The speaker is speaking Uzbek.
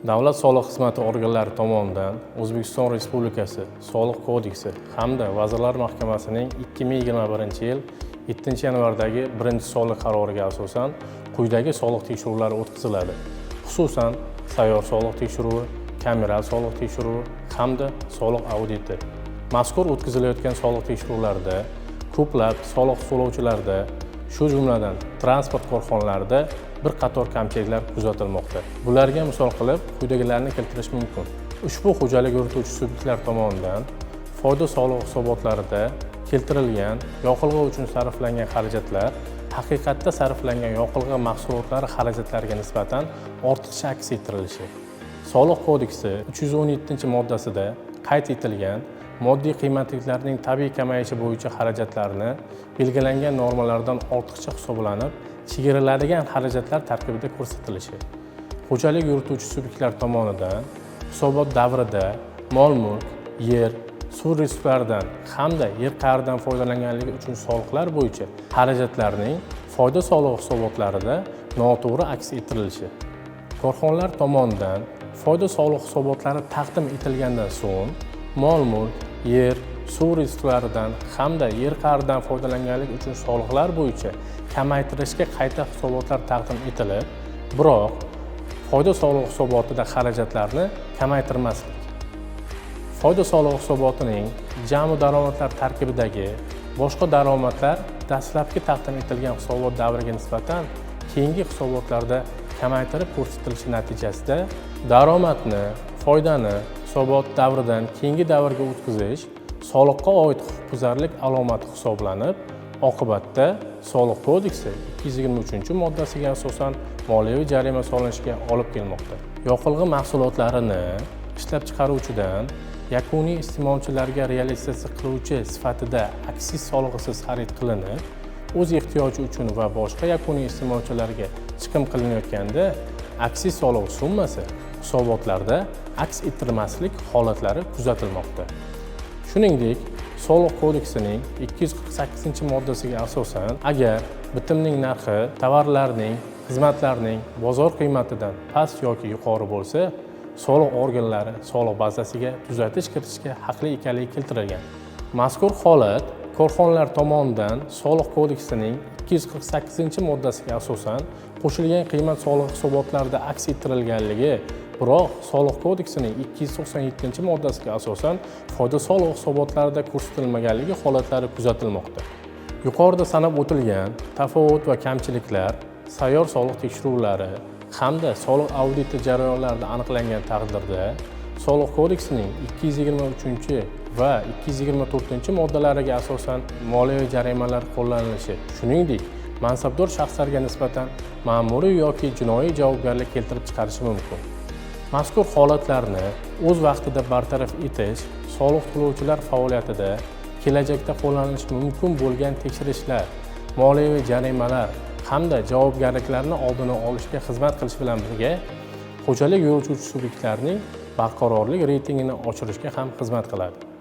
Davlat soliq xizmati organlari tomonidan O'zbekiston Respublikasi Soliq kodeksi hamda Vazirlar Mahkamasining 2021-yil 7-yanvardagi 1-soliq qaroriga asosan quyidagi soliq tekshiruvlari o'tkaziladi. Xususan, sayyor soliq tekshiruvi, kameral soliq tekshiruvi hamda soliq auditi. Mazkur o'tkazilayotgan soliq tekshiruvlarda ko'plab soliq to'lovchilarda, shu jumladan transport korxonalarida bir qator kamchiliklar kuzatilmoqda. Bularga misol qilib quyidagilarni keltirish mumkin. Ushbu xo'jalik yurituvchi subyektlar tomonidan foyda soliq hisobotlarida keltirilgan yoqilg'i uchun sarflangan xarajatlar haqiqatda sarflangan yoqilg'i mahsulotlari xarajatlariga nisbatan ortiqcha aks ettirilishi. Soliq kodeksi 317-moddasida qayd etilgan moddiy qiymatliklarning tabiiy kamayishi bo'yicha xarajatlarni belgilangan normalardan ortiqcha hisoblanib, chegaralanadigan xarajatlar tarkibida ko'rsatilishi. Xo'jalik yurituvchi subyektlar tomonidan hisobot davrida mol-mulk, yer, suv resurslaridan hamda yer qa'ridan foydalanganligi uchun soliqlar bo'yicha xarajatlarning foyda solig'i hisobotlarida noto'g'ri aks ettirilishi. Korxonalar tomonidan foyda solig'i hisobotlari taqdim etilgandan so'ng mol-mulk, yer, suv resurslaridan hamda yer qa'ridan foydalanganlik uchun soliqlar bo'yicha kamaytirishga qayta hisobotlar taqdim etilib, biroq foyda solig'i hisobotida xarajatlarni kamaytirmaslik. Foyda solig'i hisobotining jami daromadlar tarkibidagi boshqa daromadlar dastlabki taqdim etilgan hisobot davriga nisbatan keyingi hisobotlarda kamaytirib ko'rsatilishi natijasida daromadni, foydani hisobot davridan keyingi davrga o'tkazish soliqqa oid huquqbuzarlik alomati hisoblanib, oqibatda Soliq kodeksi 223-moddasiga asosan moliyaviy jarima solinishiga olib kelmoqda. Yoqilg'i mahsulotlarini ishlab chiqaruvchidan yakuniy iste'molchilarga realizatsiya qiluvchi sifatida aksiz solig'isiz xarid qilinib, o'z ehtiyoji uchun va boshqa yakuniy iste'molchilarga chiqim qilinayotganda aksiz solig'i summasi hisobotlarda aks ettirmaslik holatlari kuzatilmoqda. Shuningdek, Soliq kodeksining 248-moddasiga asosan agar bitimning narxi tovarlarning, xizmatlarning bozor qiymatidan past yoki yuqori bo'lsa, soliq organlari soliq bazasiga tuzatish kiritishga haqli ekanligi keltirilgan. Mazkur holat korxonalar tomonidan Soliq kodeksining 248-moddasiga asosan qo'shilgan qiymat solig'i hisobotlarida aks ettirilganligi, biroq Soliq kodeksining 297-moddasiga asosan foyda solig'i hisobotlarida ko'rsatilmaganligi holatlari kuzatilmoqda. Yuqorida sanab o'tilgan tafovut va kamchiliklar sayyor soliq tekshiruvlari hamda soliq auditi jarayonlarida aniqlangan taqdirda Soliq kodeksining 223 va 224-moddalariga asosan moliyaviy jarimalar qo'llanilishi, shuningdek, mansabdor shaxslarga nisbatan ma'muriy yoki jinoiy javobgarlik keltirib chiqarishi mumkin. Mazkur holatlarni o'z vaqtida bartaraf etish soliq to'lovchilar faoliyatida kelajakda qo'llanilishi mumkin bo'lgan tekshirishlar, moliyaviy jarimalar hamda javobgarliklarni oldini olishga xizmat qilish bilan birga, xo'jalik yurituvchi subyektlarning barqarorlik reytingini oshirishga ham xizmat qiladi.